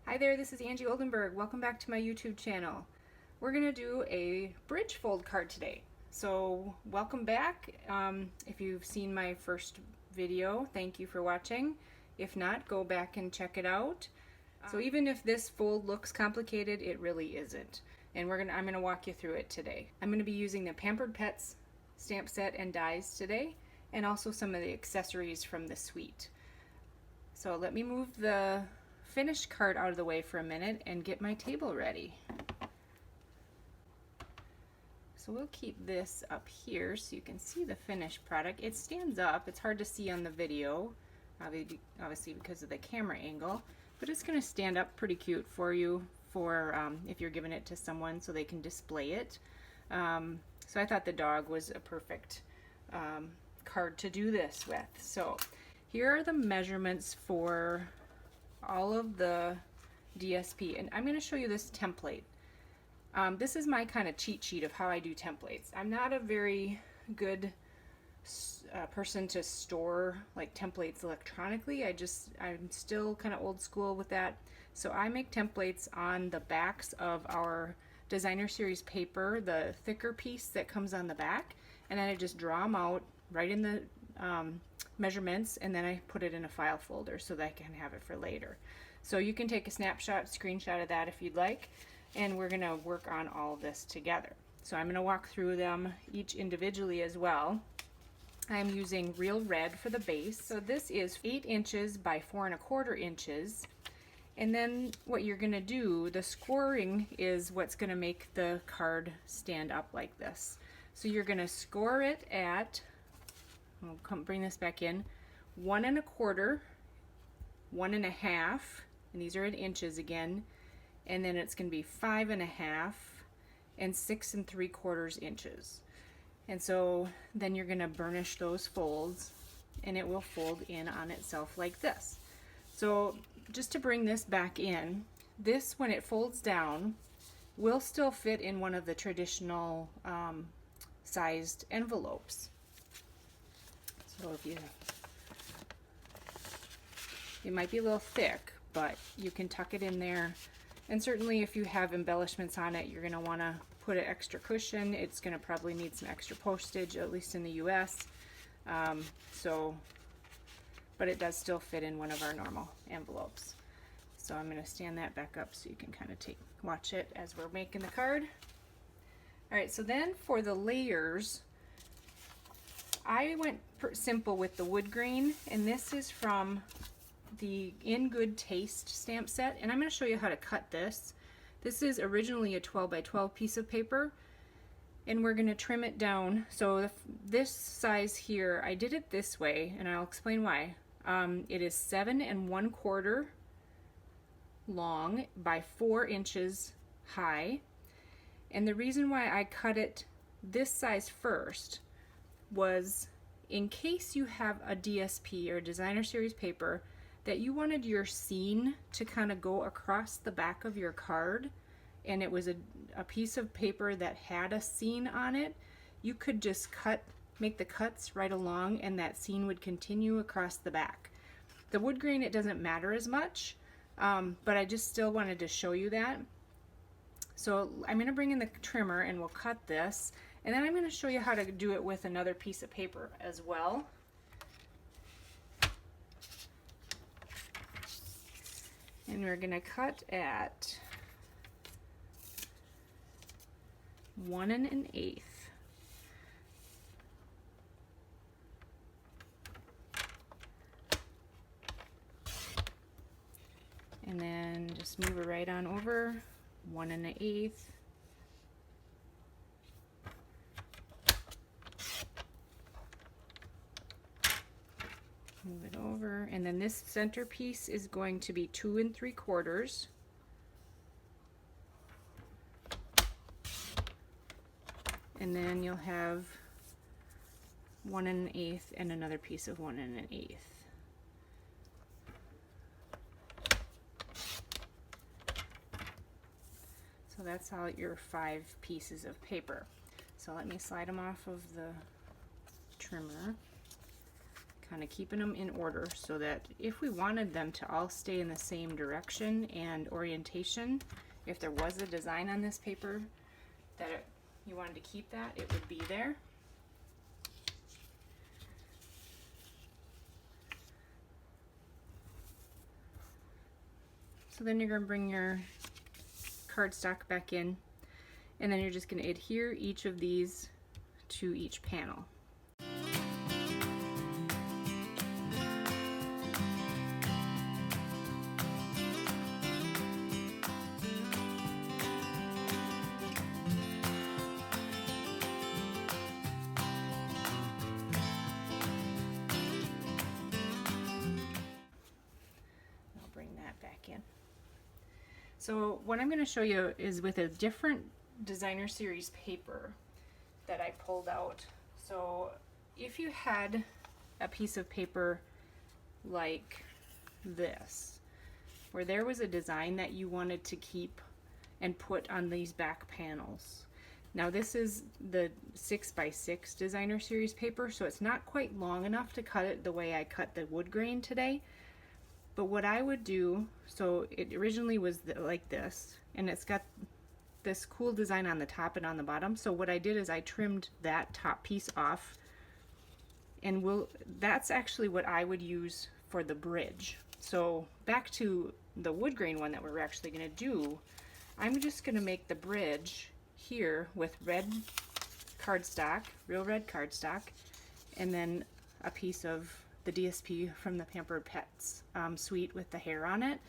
Hi there, this is Angie Oldenburg. Welcome back to my YouTube channel. We're going to do a bridge fold card today. So welcome back. If you've seen my first video, thank you for watching. If not, go back and check it out. So even if this fold looks complicated, it really isn't. And I'm going to walk you through it today. I'm going to be using the Pampered Pets stamp set and dies today, and also some of the accessories from the suite. So let me move the finished card out of the way for a minute and get my table ready. So we'll keep this up here so you can see the finished product. It stands up. It's hard to see on the video, obviously because of the camera angle, but it's going to stand up pretty cute for you for if you're giving it to someone so they can display it. So I thought the dog was a perfect card to do this with. So here are the measurements for all of the DSP, and I'm going to show you this template. This is my kind of cheat sheet of how I do templates. I'm not a very good person to store like templates electronically. I'm still kind of old school with that. So I make templates on the backs of our designer series paper, the thicker piece that comes on the back, and then I just draw them out right in the measurements, and then I put it in a file folder so that I can have it for later. So you can take a screenshot of that if you'd like, and we're going to work on all of this together. So I'm going to walk through them each individually as well. I'm using Real Red for the base. So this is 8 inches by 4 1/4 inches. And then what you're going to do, the scoring is what's going to make the card stand up like this. So you're going to score it at, I'll bring this back in, 1 1/4, 1 1/2, and these are in inches again, and then it's going to be 5 1/2 and 6 3/4 inches. And so then you're going to burnish those folds, and it will fold in on itself like this. So just to bring this back in, this, when it folds down, will still fit in one of the traditional sized envelopes. So it might be a little thick, but you can tuck it in there. And certainly if you have embellishments on it, you're going to want to put an extra cushion. It's going to probably need some extra postage, at least in the US. But it does still fit in one of our normal envelopes. So I'm going to stand that back up so you can kind of watch it as we're making the card. Alright, so then for the layers, I went simple with the wood grain, and this is from the In Good Taste stamp set, and I'm going to show you how to cut this. This is originally a 12 by 12 piece of paper, and we're going to trim it down. So this size here, I did it this way, and I'll explain why. It is 7 1/4 long by 4 inches high, and the reason why I cut it this size first was in case you have a DSP or designer series paper that you wanted your scene to kind of go across the back of your card, and it was a piece of paper that had a scene on it, you could just make the cuts right along, and that scene would continue across the back. The wood grain, it doesn't matter as much, but I just still wanted to show you that. So I'm going to bring in the trimmer and we'll cut this, and then I'm going to show you how to do it with another piece of paper as well. And we're going to cut at 1 1/8. And then just move it right on over, 1 1/8. Move it over, and then this center piece is going to be 2 3/4. And then you'll have 1 1/8 and another piece of 1 1/8. So that's how your 5 pieces of paper. So let me slide them off of the trimmer. kind of keeping them in order so that if we wanted them to all stay in the same direction and orientation, if there was a design on this paper that you wanted to keep that, it would be there. So then you're going to bring your cardstock back in, and then you're just going to adhere each of these to each panel. So what I'm going to show you is with a different designer series paper that I pulled out. So if you had a piece of paper like this, where there was a design that you wanted to keep and put on these back panels. Now this is the 6x6 designer series paper, so it's not quite long enough to cut it the way I cut the wood grain today. But what I would do, so it originally was like this, and it's got this cool design on the top and on the bottom. So what I did is I trimmed that top piece off, and that's actually what I would use for the bridge. So back to the wood grain one that we're actually going to do, I'm just going to make the bridge here with red cardstock, real red cardstock, and then a piece of the DSP from the Pampered Pets Suite with the hair on it.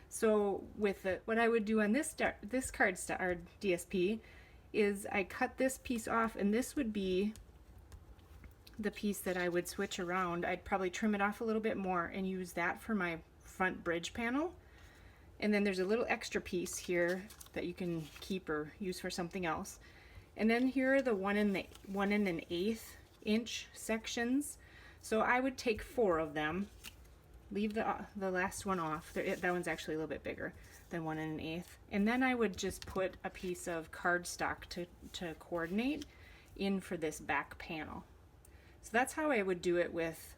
So with what I would do on this cardstock or DSP is I cut this piece off, and this would be the piece that I would switch around. I'd probably trim it off a little bit more and use that for my front bridge panel. And then there's a little extra piece here that you can keep or use for something else. And then here are the 1 1/8 inch sections. So I would take 4 of them, leave the last one off. That one's actually a little bit bigger than 1 1/8. And then I would just put a piece of cardstock to coordinate in for this back panel. So that's how I would do it with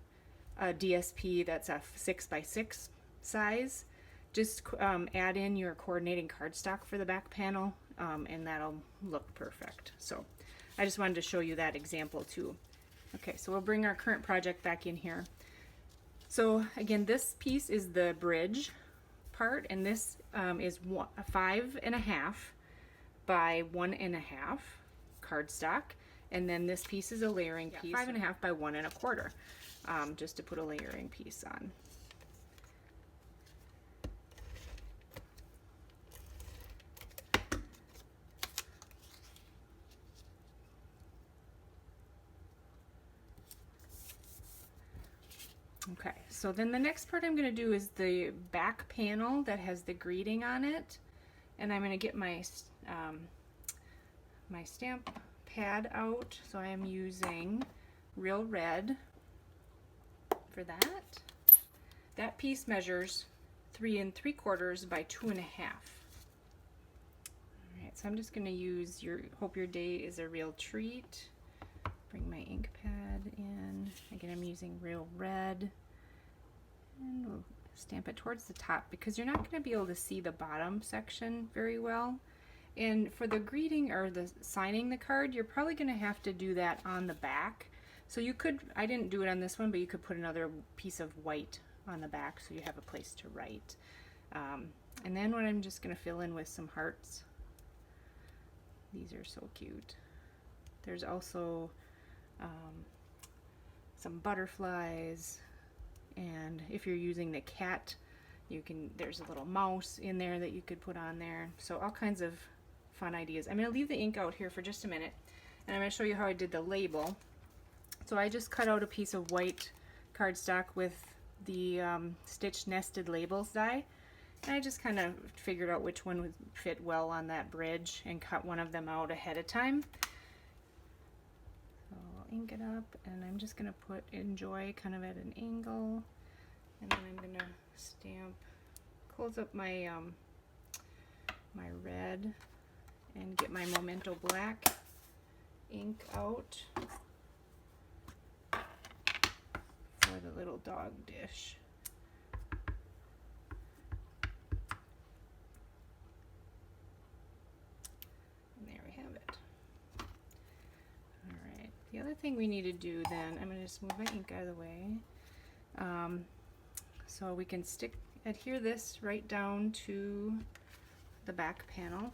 a DSP that's a 6x6 size. Just add in your coordinating cardstock for the back panel, and that'll look perfect. So I just wanted to show you that example too. Okay, so we'll bring our current project back in here. So again, this piece is the bridge part, and this is 5.5 by 1.5 cardstock, and then this piece is a layering piece, 5.5 by 1 1/4, just to put a layering piece on. Okay, so then the next part I'm going to do is the back panel that has the greeting on it, and I'm going to get my my stamp pad out. So I am using real red for that. That piece measures 3 3/4 by 2.5. Alright, so I'm just going to use Hope Your Day is a Real Treat. Bring my ink pad in. Again, I'm using real red. And we'll stamp it towards the top because you're not going to be able to see the bottom section very well. And for the greeting or the signing the card, you're probably going to have to do that on the back. So you could, I didn't do it on this one, but you could put another piece of white on the back so you have a place to write. And then what I'm just going to fill in with some hearts. These are so cute. There's also some butterflies, and if you're using the cat, there's a little mouse in there that you could put on there. So all kinds of fun ideas. I'm going to leave the ink out here for just a minute, and I'm going to show you how I did the label. So I just cut out a piece of white cardstock with the stitched nested labels die, and I just kind of figured out which one would fit well on that bridge and cut one of them out ahead of time. So I'll ink it up, and I'm just going to put Enjoy kind of at an angle, and then I'm going to stamp, close up my my red, and get my Memento Black ink out for the little dog dish. And there we have it. Alright, the other thing we need to do then, I'm going to just move my ink out of the way. So we can adhere this right down to the back panel.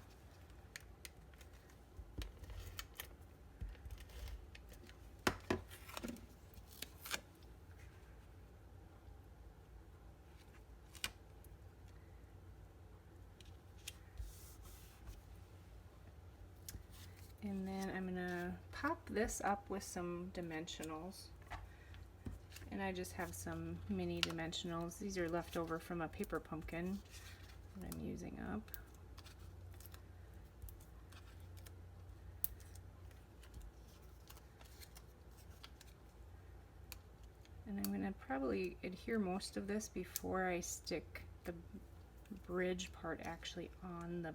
And then I'm going to pop this up with some dimensionals. And I just have some mini dimensionals. These are left over from a paper pumpkin that I'm using up. And I'm going to probably adhere most of this before I stick the bridge part actually on the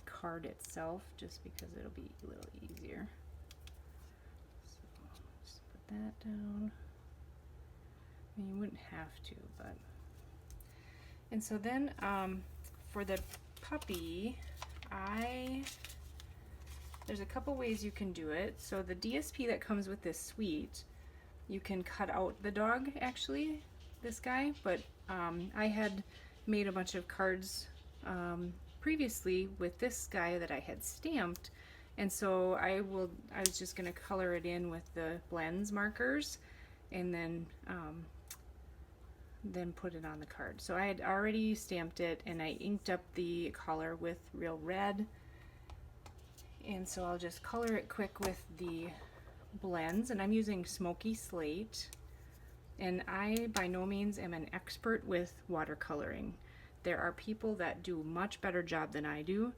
card itself, just because it'll be a little easier. So just put that down. I mean, you wouldn't have to, but. And so then for the puppy, there's a couple ways you can do it. So the DSP that comes with this suite, you can cut out the dog, actually, this guy, but I had made a bunch of cards previously with this guy that I had stamped, and so I was just going to color it in with the blends markers and then put it on the card. So I had already stamped it and I inked up the collar with real red, and so I'll just color it quick with the blends, and I'm using Smoky Slate, and I by no means am an expert with watercoloring. There are people that do a much better job than I do.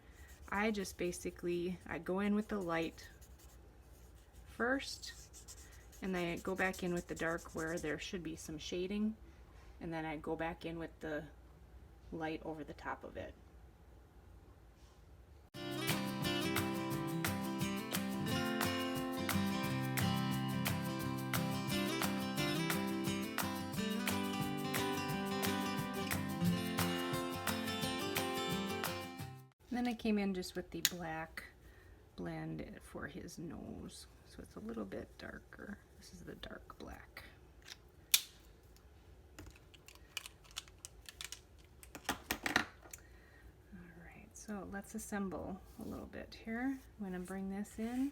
I just basically, I go in with the light first, and then I go back in with the dark where there should be some shading, and then I go back in with the light over the top of it. Then I came in just with the black blend for his nose, so it's a little bit darker. This is the dark black. Alright, so let's assemble a little bit here. I'm going to bring this in.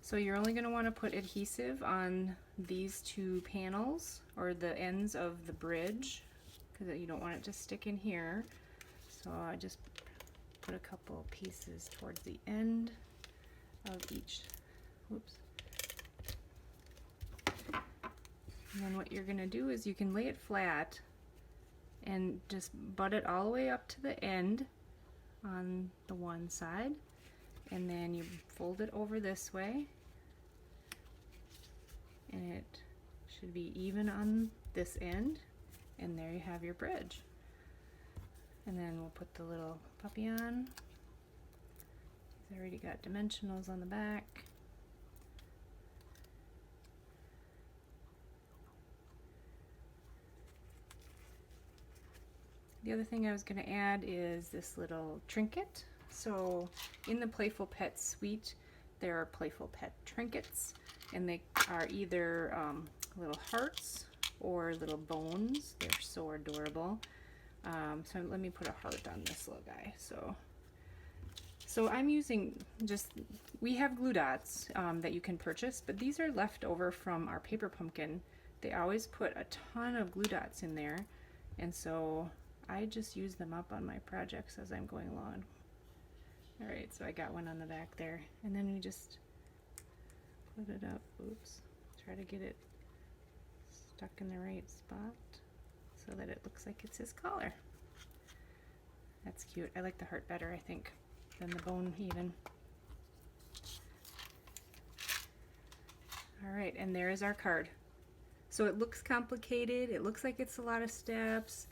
So you're only going to want to put adhesive on these two panels, or the ends of the bridge, because you don't want it to stick in here. So I just put a couple pieces towards the end of each. Whoops. And then what you're going to do is you can lay it flat and just butt it all the way up to the end on the one side, and then you fold it over this way, and it should be even on this end, and there you have your bridge. And then we'll put the little puppy on. He's already got dimensionals on the back. The other thing I was going to add is this little trinket. So in the Playful Pet Suite, there are Playful Pet trinkets, and they are either little hearts or little bones. They're so adorable. So let me put a heart on this little guy. So I'm using we have glue dots that you can purchase, but these are left over from our paper pumpkin. They always put a ton of glue dots in there, and so I just use them up on my projects as I'm going along. Alright, so I got one on the back there, and then we just put it up. Oops. Try to get it stuck in the right spot so that it looks like it's his collar. That's cute. I like the heart better, I think, than the bone even. Alright, and there is our card. So it looks complicated, it looks like it's a lot of steps,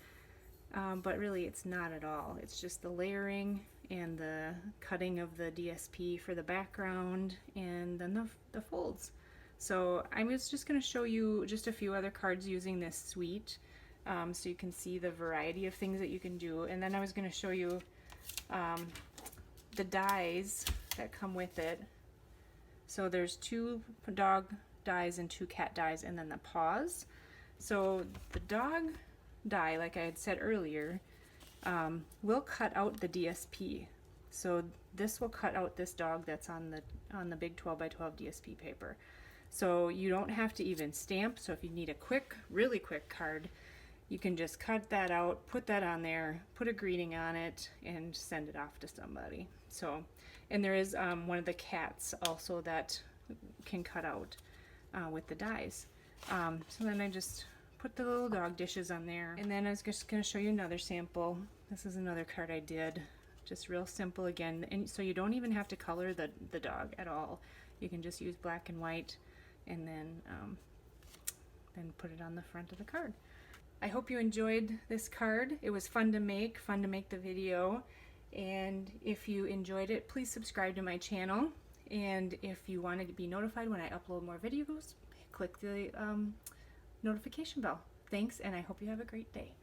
but really it's not at all. It's just the layering and the cutting of the DSP for the background, and then the folds. So I was just going to show you just a few other cards using this suite, so you can see the variety of things that you can do. And then I was going to show you the dies that come with it. So there's 2 dog dies and 2 cat dies, and then the paws. So the dog die, like I had said earlier, will cut out the DSP. So this will cut out this dog that's on the big 12x12 DSP paper. So you don't have to even stamp. So if you need a quick, really quick card, you can just cut that out, put that on there, put a greeting on it, and send it off to somebody. So, and there is one of the cats also that can cut out with the dies. So then I just put the little dog dishes on there, and then I was just going to show you another sample. This is another card I did, just real simple again, and so you don't even have to color the dog at all. You can just use black and white, and then put it on the front of the card. I hope you enjoyed this card. It was fun to make the video, and if you enjoyed it, please subscribe to my channel, and if you want to be notified when I upload more videos, click the notification bell. Thanks, and I hope you have a great day.